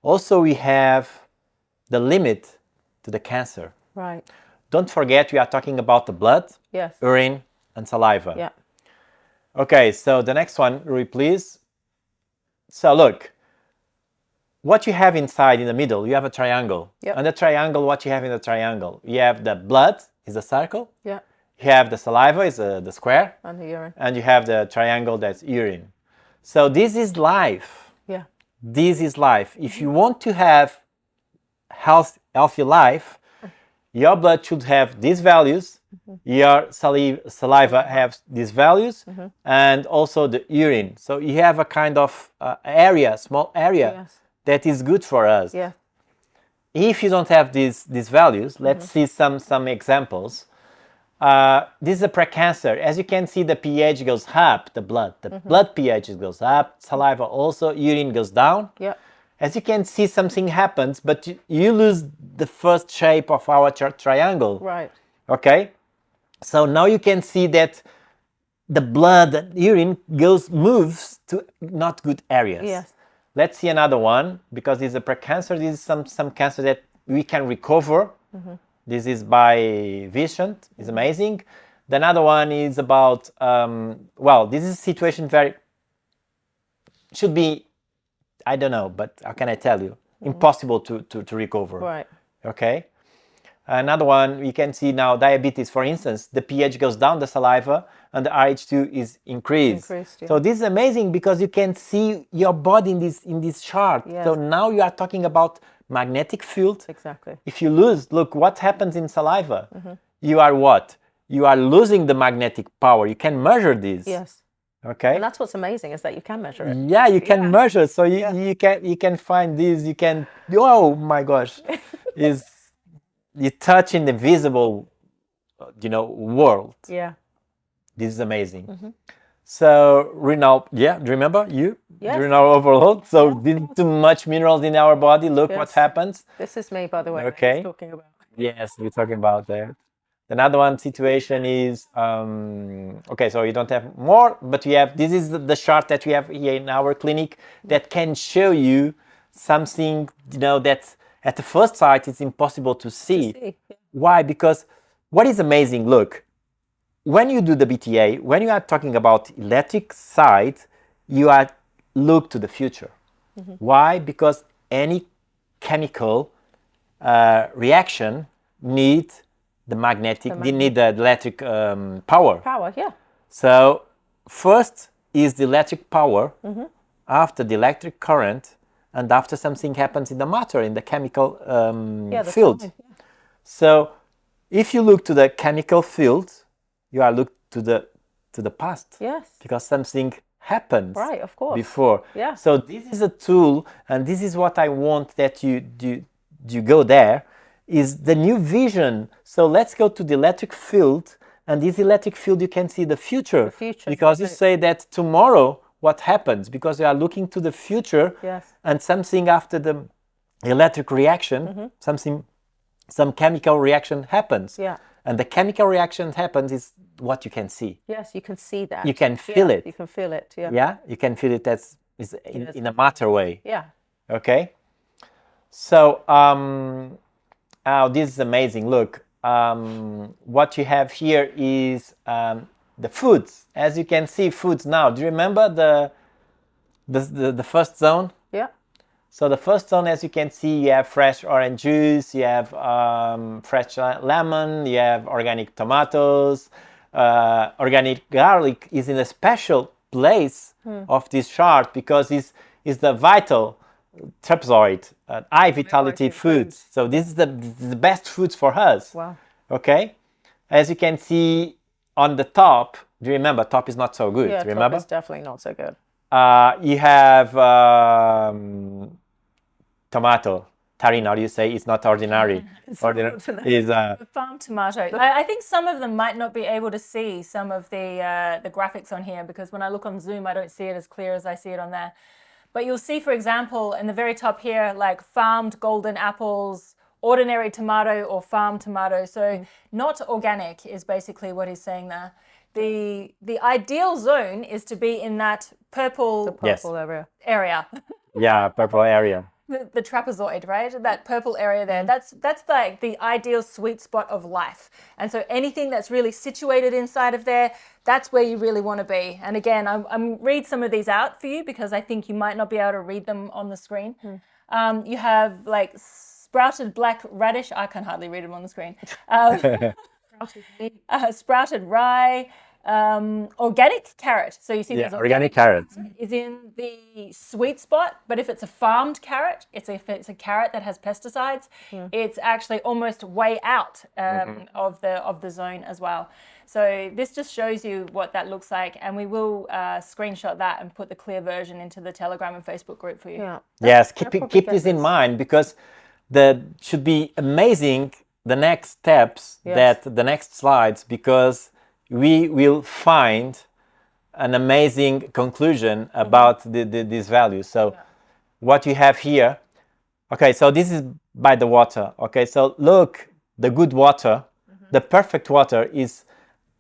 Also, we have the limit to the cancer. Right. Don't forget, we are talking about the blood, Yes. urine, and saliva. Yeah. Okay, so the next one, Rui, please. So look, what you have inside in the middle, you have a triangle. Yep. And the triangle, what you have in the triangle? You have the blood, is a circle. Yeah. You have the saliva, is the square. And the urine. And you have the triangle, that's urine. So this is life. Yeah. This is life. If you want to have healthy life, your blood should have these values, your saliva has these values, and also the urine. So you have a kind of small area Yes. that is good for us. Yeah. If you don't have these values, let's see some examples. This is a precancer. As you can see, the pH goes up, the blood pH goes up, saliva also, urine goes down. Yeah. As you can see, something happens, but you lose the first shape of our triangle. Right. Okay? So now you can see that the blood, urine moves to not good areas. Yes. Let's see another one, because it's a precancer. This is some cancer that we can recover. This is by vision. It's amazing. The another one is about, this is a situation should be, I don't know, but how can I tell you? Impossible to recover. Right. Okay? Another one, you can see now diabetes, for instance, the pH goes down, the saliva, and the RH2 is increased. Yeah. So this is amazing because you can see your body in this chart. Yes. So now you are talking about magnetic field. Exactly. If you lose, look what happens in saliva. You are what? You are losing the magnetic power. You can measure this. Yes. Okay. And that's what's amazing, is that you can measure it. Yeah, you can measure. So you can find this. You can. Oh my gosh, you touch in the visible, world. Yeah. This is amazing. So renal, do you remember you? Yes. Renal overload. So too much minerals in our body. Look what happens. This is me, by the way. Okay. Talking about. Yes, we're talking about that. Another one situation is okay. So you don't have more, but you have. This is the chart that we have here in our clinic that can show you something. That at the first sight it's impossible to see. Why? Because what is amazing? Look, when you do the BTA, when you are talking about electric side, you are look to the future. Why? Because any chemical reaction needs the magnetic, they need the electric power. Yeah. So first is the electric power, after the electric current, and after something happens in the matter, in the chemical field. So if you look to the chemical field, you are look to the past. Yes. Because something happened. Right, of course. Before. Yeah. So this is a tool, and this is what I want that you go there, is the new vision. So let's go to the electric field, and this electric field you can see the future. Because you say that tomorrow what happens, because you are looking to the future. Yes. And something after the electric reaction, some chemical reaction happens. Yeah. And the chemical reaction happens is what you can see. Yes, you can see that. You can feel it. You can feel it. Yeah. Yeah, you can feel it in a matter way. Yeah. Okay. So this is amazing. Look, what you have here is the foods. As you can see, foods now. Do you remember the first zone? Yeah. So the first zone, as you can see, you have fresh orange juice, you have fresh lemon, you have organic tomatoes. Organic garlic is in a special place of this chart because it's the vital trapezoid, high vitality foods. So this is the best foods for us. Wow. Okay. As you can see on the top, do you remember? Top is not so good. Yeah, remember? Top is definitely not so good. You have tomato. Tarin, how do you say? It's not ordinary. Ordinary is farm tomato. I think some of them might not be able to see some of the graphics on here, because when I look on Zoom, I don't see it as clear as I see it on there. But you'll see, for example, in the very top here, like farmed golden apples, ordinary tomato or farm tomato. So not organic is basically what he's saying there. The ideal zone is to be in that purple area. Yeah, purple area. The trapezoid, right? That purple area there. That's like the ideal sweet spot of life. And so anything that's really situated inside of there, that's where you really want to be. And again, I'm read some of these out for you because I think you might not be able to read them on the screen. You have like sprouted black radish. I can hardly read them on the screen. Sprouted rye. Organic carrot. So you see, yeah, organic carrot is in the sweet spot. But if it's a farmed carrot, if it's a carrot that has pesticides, it's actually almost way out of the zone as well. So this just shows you what that looks like, and we will screenshot that and put the clear version into the Telegram and Facebook group for you. Yeah. Yes, keep this in mind, because that should be amazing the next steps, Yes. the next slides, because we will find an amazing conclusion about these values. So what you have here, okay, so this is by the water. Okay, so look, the good water, the perfect water is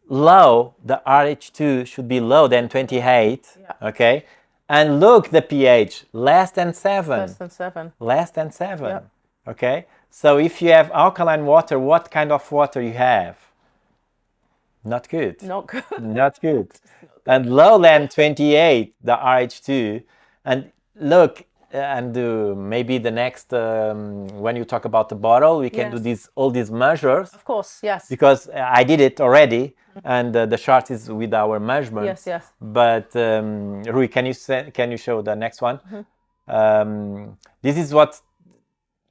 low. The RH2 should be low than 28. Okay, and look, the pH less than 7. Less than 7. Less than 7. Yep. Okay, so if you have alkaline water, what kind of water you have? Not good. Not good. Not good. And low than 28, the RH2. And look, and maybe the next, when you talk about the bottle, we can do all these measures. Of course, yes. Because I did it already, and the chart is with our measurements. Yes. But Rui, can you show the next one? This is what.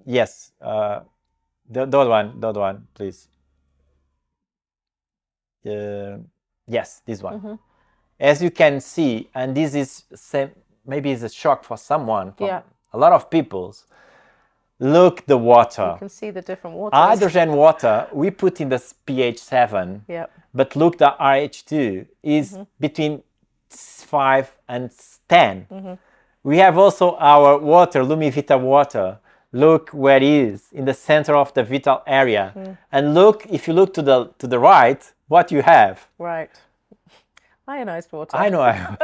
Yes, the other one, please. Yes, this one. As you can see, and this is maybe it's a shock for someone, for a lot of people. Look, the water. You can see the different waters. Hydrogen water, we put in the pH 7. Yep. But look, the RH2 is between 5 and 10. We have also our water, LumiVitae water. Look where it is, in the center of the vital area. And look, if you look to the right, what you have. Right. Ionized water. I know.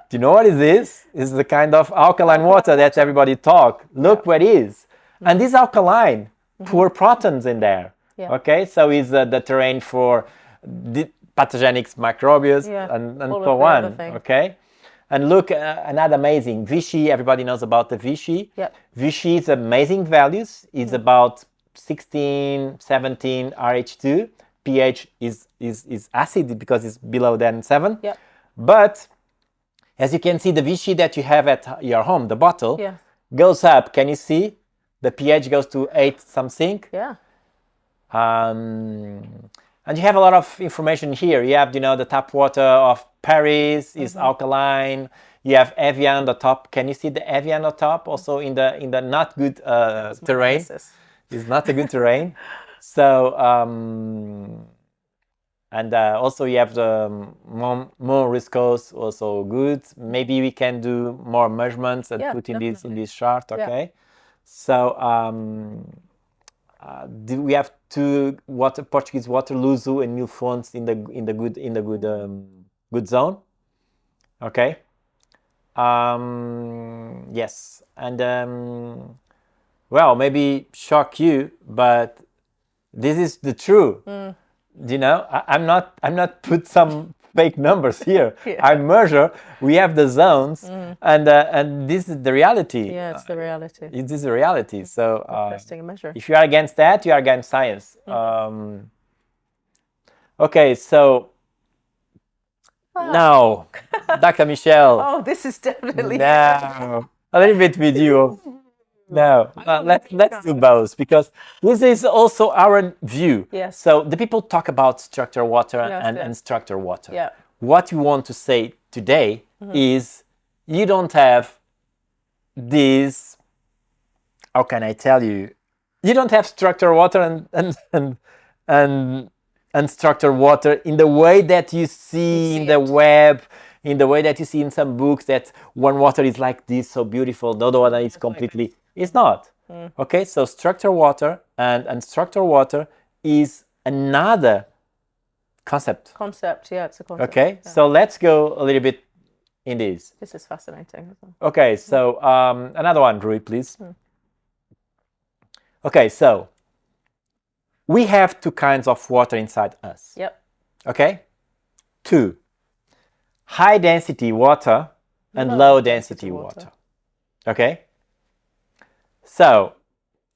Do you know what it is? It's the kind of alkaline water that everybody talk. Look where it is. And this alkaline, poor protons in there. Okay, so it's the terrain for the pathogenic microbials and for one. Okay. And look, another amazing, Vichy, everybody knows about the Vichy. Vichy is amazing values. It's about 16, 17 RH2. pH is acid because it's below than 7. But as you can see, the Vichy that you have at your home, the bottle, goes up. Can you see? The pH goes to 8 something. And you have a lot of information here. You have, the tap water of Paris is alkaline. You have Evian on the top. Can you see the Evian on the top? Also in the not good terrain. It's not a good terrain. So and also you have the more viscose, also good. Maybe we can do more measurements and put in this chart. Okay. So we have two Portuguese water, Luso and Mil Fontes in the good zone. Okay. Yes, and well, maybe shock you, but this is the truth. I'm not put some fake numbers here. I measure. We have the zones, and this is the reality. Yeah, it's the reality. It is the reality. So testing a measure. if you are against that, you are against science. Okay, so now, Dr. Michel. Oh, this is definitely now a little bit with you. No, let's do both, because this is also our view. Yes. So the people talk about structured water and structured water. Yeah. What we want to say today is you don't have this. How can I tell you? You don't have structured water and structured water in the way that you see in the web, in the way that you see in some books, that one water is like this, so beautiful, the other one is completely. It's not. Okay, so structured water and structured water is another concept. Yeah, it's a concept. Okay, so let's go a little bit in this. This is fascinating. Okay, so another one, Rui, please. Okay, so we have two kinds of water inside us. Yep. Okay? Two. High density water and low density water. Okay? So,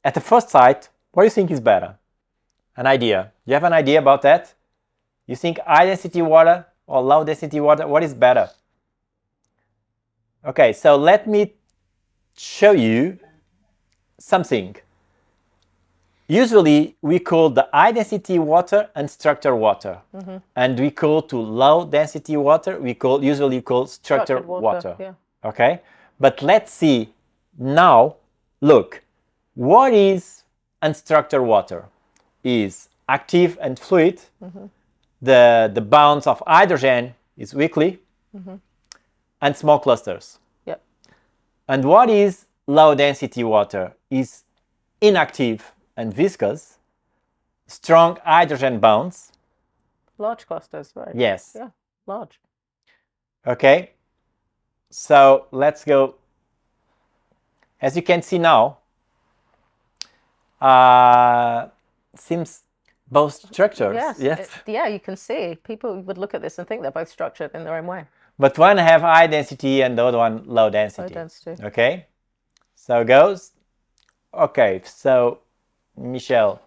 at the first sight, what do you think is better? An idea. You have an idea about that? You think high density water or low density water, what is better? Okay, so let me show you something. Usually, we call the high density water and structured water. And we call to low density water, usually call structured water. Yeah. Okay? But let's see now, look, what is unstructured water? is active and fluid. The bonds of hydrogen is weakly and small clusters. Yep. And what is low density water? Is inactive and viscous, strong hydrogen bonds. Large clusters, right? Yes. Yeah, large. Okay. So let's go. As you can see now, seems both structures. Yes. Yeah, you can see. People would look at this and think they're both structured in their own way. But one have high density and the other one low density. Low density. Okay. So it goes. Okay. So Michelle,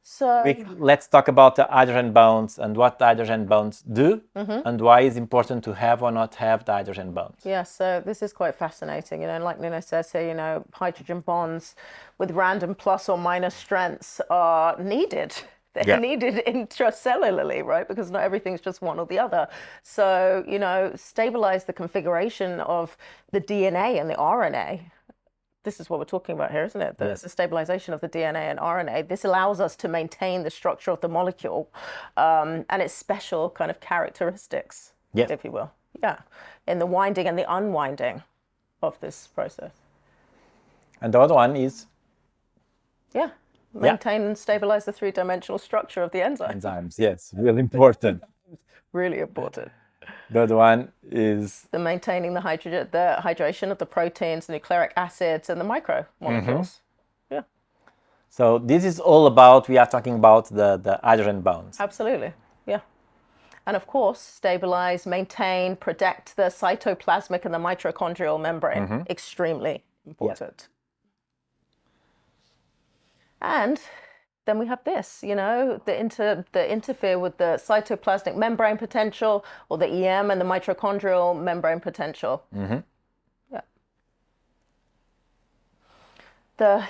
So let's talk about the hydrogen bonds and what the hydrogen bonds do and why it's important to have or not have the hydrogen bonds. yeah, so this is quite fascinating. Like Nino says here, hydrogen bonds with random plus or minus strengths are needed. They're needed intracellularly, right? Because not everything's just one or the other. So, stabilize the configuration of the DNA and the RNA. This is what we're talking about here, isn't it? The stabilization of the DNA and RNA. This allows us to maintain the structure of the molecule and its special kind of characteristics, if you will. Yeah, in the winding and the unwinding of this process. And the other one is? Maintain and stabilize the three-dimensional structure of the enzyme. Enzymes, yes, really important. Really important. The other one is the maintaining the hydration of the proteins, the nucleic acids, and the micromolecules. Yeah. So this is all about, we are talking about the hydrogen bonds. Absolutely. Yeah. And of course, stabilize, maintain, protect the cytoplasmic and the mitochondrial membrane. Extremely important. And then we have this, the interfere with the cytoplasmic membrane potential, or the EM and the mitochondrial membrane potential. Yeah.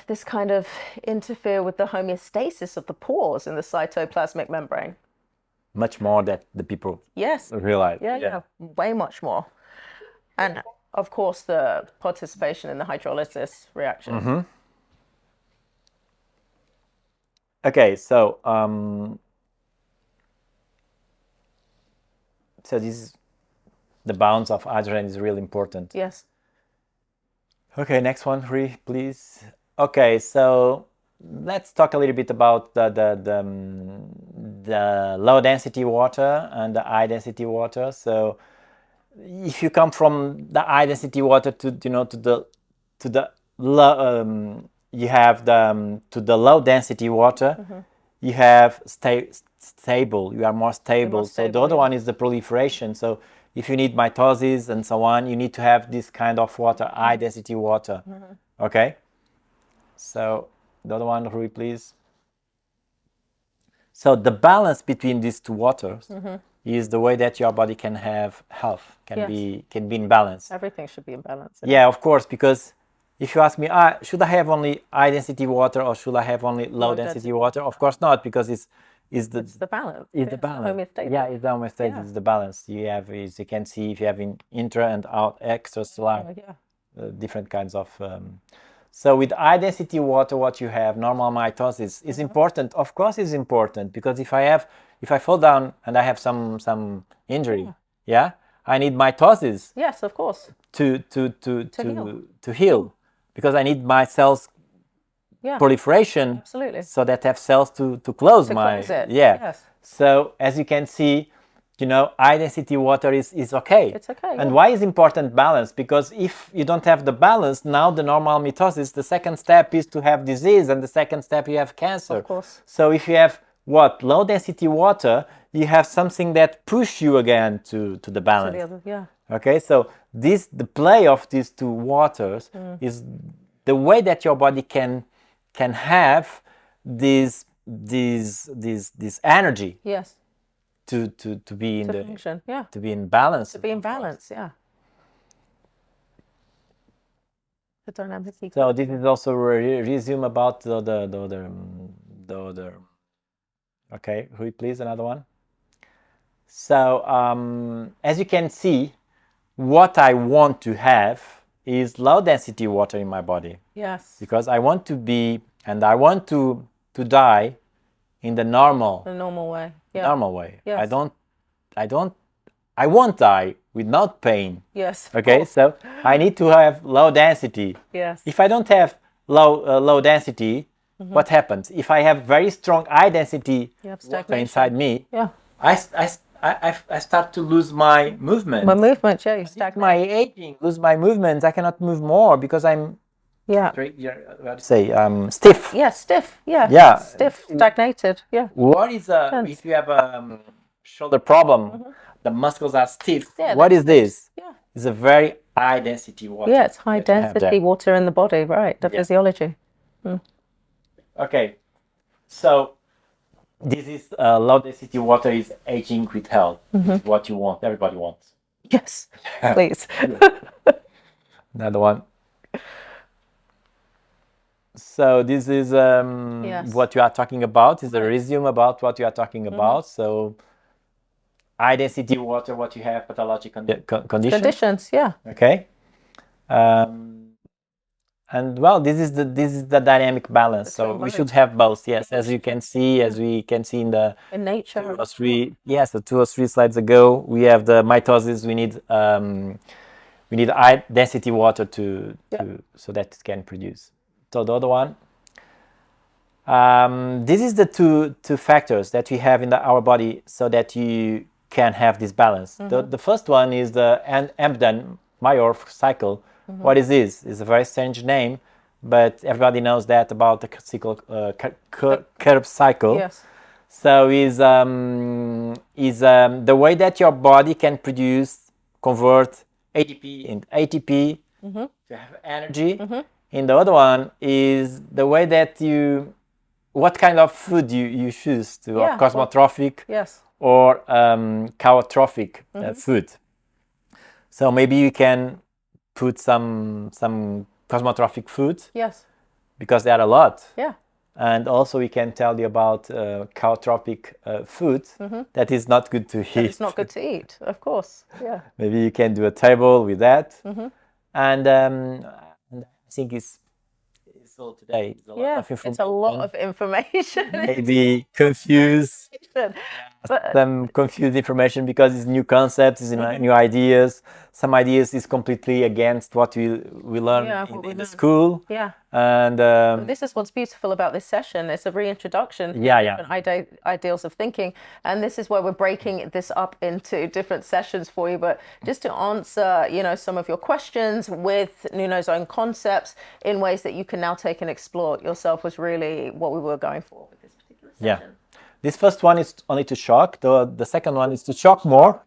This kind of interfere with the homeostasis of the pores in the cytoplasmic membrane. Much more that the people realize. Yeah, way much more. And of course, the participation in the hydrolysis reaction. Okay, so this is the bonds of hydrogen is really important. Yes. Okay, next one, please. Okay, so let's talk a little bit about the low density water and the high density water. So if you come from the high density water to the low, you have to the low density water, you have stable, you are more stable. So the other one is the proliferation. So if you need mitosis and so on, you need to have this kind of water, high density water. Okay? So the other one, Rui, please. So the balance between these two waters is the way that your body can have health, can be in balance. Everything should be in balance. Yeah, of course, because if you ask me, should I have only high density water or should I have only low density water? Of course not, because it's the balance. It's the balance. Yeah, it's the homeostasis. It's the balance. You have, as you can see, if you have in intra and out extracellular, different kinds of. So with high density water, what you have, normal mitosis is important. Of course, it's important because if I fall down and I have some injury, I need mitosis. Yes, of course. To heal. Because I need my cells proliferation, so that I have cells to close it. Yes. So as you can see, high density water is okay. It's okay. And why is important balance? Because if you don't have the balance, now the normal mitosis, the second step is to have disease, and the second step you have cancer. Of course. So if you have low density water, you have something that push you again to the balance. To the other, Okay, so the play of these two waters is the way that your body can have this energy. Yes. To be in function, to be in balance. To be in balance, The dynamic. So this is also a resume about the other. Okay, Rui, please, another one. So as you can see, what I want to have is low density water in my body. Yes. Because I want to be, and I want to die in the normal way. Yeah. normal way. Yes. I won't die without pain. Yes. Okay, so I need to have low density. Yes. If I don't have low density, what happens? If I have very strong high density water inside me, Yeah. I start to lose my movement. My movement, yeah, you stagnate. My aging, lose my movements. I cannot move more because I'm stiff. Yeah, stiff. Yeah. Yeah. Stiff, stagnated. Yeah. What is if you have a shoulder problem, the muscles are stiff. Yeah, What is this? Yeah. It's a very high density water. Yeah, it's high density water in the body, right? The physiology. Okay, so this is low density water is aging with health. This is what you want. Everybody wants. Yes, please. Another one. So this is what you are talking about. Is a resume about what you are talking about. So high density water, what you have, pathologic conditions. Conditions, yeah. Okay. And well, this is the dynamic balance. So we should have both. Yes, as we can see in nature. 2 or 3. Yes, so 2 or 3 slides ago, we have the mitosis. We need high density water to so that it can produce. So the other one. This is the two factors that we have in our body so that you can have this balance. The first one is the Embden-Mayor cycle. What is this? It's a very strange name, but everybody knows that about the Krebs cycle. Yes. So is the way that your body can convert ADP into ATP to have energy. And the other one is the way that what kind of food you choose to, or cosmotrophic or chaotrophic food. So maybe you can put some cosmotrophic food. Yes. Because there are a lot. Yeah. And also we can tell you about chaotropic food that is not good to eat. It's not good to eat, of course. Yeah. Maybe you can do a table with that. And I think it's all today. It's a lot of information. Maybe confused. Some confused information because it's new concepts, it's new ideas. Some ideas is completely against what we learn in the school. Yeah. And this is what's beautiful about this session. It's a reintroduction to different ideals of thinking. And this is where we're breaking this up into different sessions for you. But just to answer, some of your questions with Nuno's own concepts in ways that you can now take and explore yourself was really what we were going for with this particular session. Yeah. This first one is only to shock. The second one is to shock more.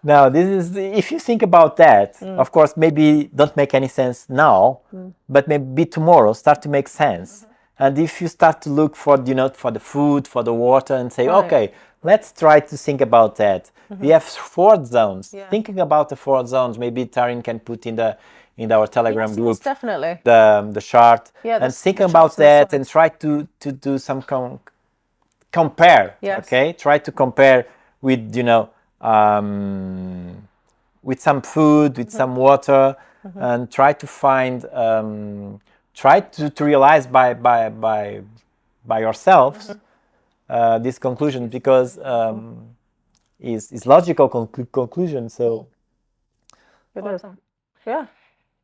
Now, this is, if you think about that, of course, maybe don't make any sense now, but maybe tomorrow start to make sense. And if you start to look for, for the food, for the water, and say, okay, let's try to think about that. We have 4 zones. Thinking about the 4 zones, maybe Taryn can put in our Telegram group, yes, definitely. the chart, and think about that and try to do some compare. Yes. Okay, try to compare with with some food, with some water, and try to find, try to realize by yourselves this conclusion, because is logical conclusion. So yeah.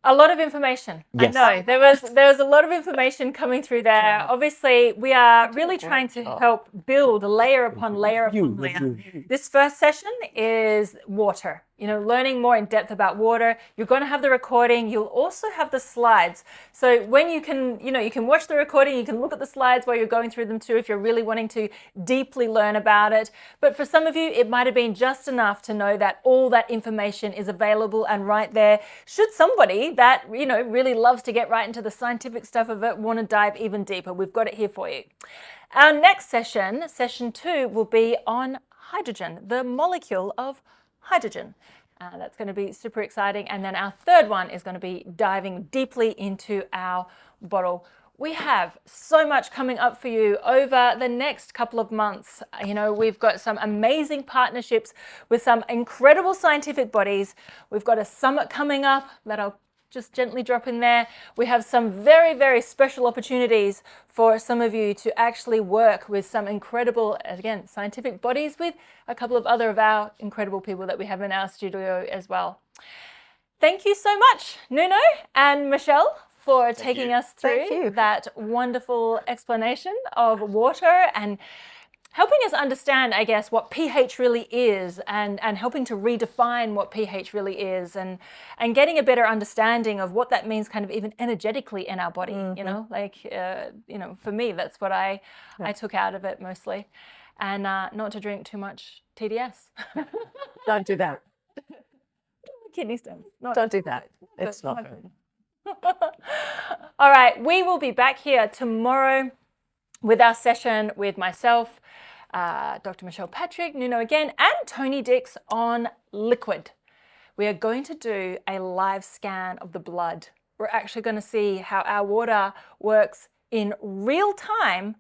A lot of information. Yes. I know there was a lot of information coming through there. Obviously, we are really trying to help build layer upon layer upon layer. This first session is water. Learning more in depth about water. You're going to have the recording. You'll also have the slides. So when you can watch the recording, you can look at the slides while you're going through them too, if you're really wanting to deeply learn about it. But for some of you, it might have been just enough to know that all that information is available and right there. Should somebody that, really loves to get right into the scientific stuff of it want to dive even deeper, we've got it here for you. Our next session, session 2, will be on hydrogen, the molecule of hydrogen. That's going to be super exciting. And then our third one is going to be diving deeply into our bottle. We have so much coming up for you over the next couple of months. We've got some amazing partnerships with some incredible scientific bodies. We've got a summit coming up that I'll just gently drop in there. We have some very, very special opportunities for some of you to actually work with some incredible, again, scientific bodies with a couple of other of our incredible people that we have in our studio as well. Thank you so much, Nuno and Michelle, for taking us through that wonderful explanation of water and helping us understand, I guess, what pH really is and helping to redefine what pH really is and getting a better understanding of what that means kind of even energetically in our body, you know, like, you know, for me, that's what I took out of it mostly. And not to drink too much TDS. Don't do that. Kidney stones. Don't do that. It's not good. All right, we will be back here tomorrow with our session with myself, Dr. Michelle Patrick, Nuno again, and Tony Dix on liquid. We are going to do a live scan of the blood. We're actually going to see how our water works in real time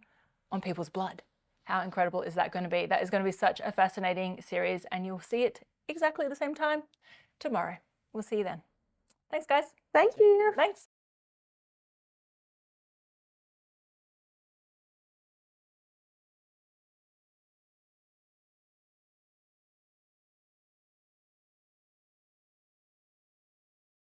on people's blood. How incredible is that going to be? That is going to be such a fascinating series, and you'll see it exactly at the same time tomorrow. We'll see you then. Thanks, guys. Thank you. Thanks.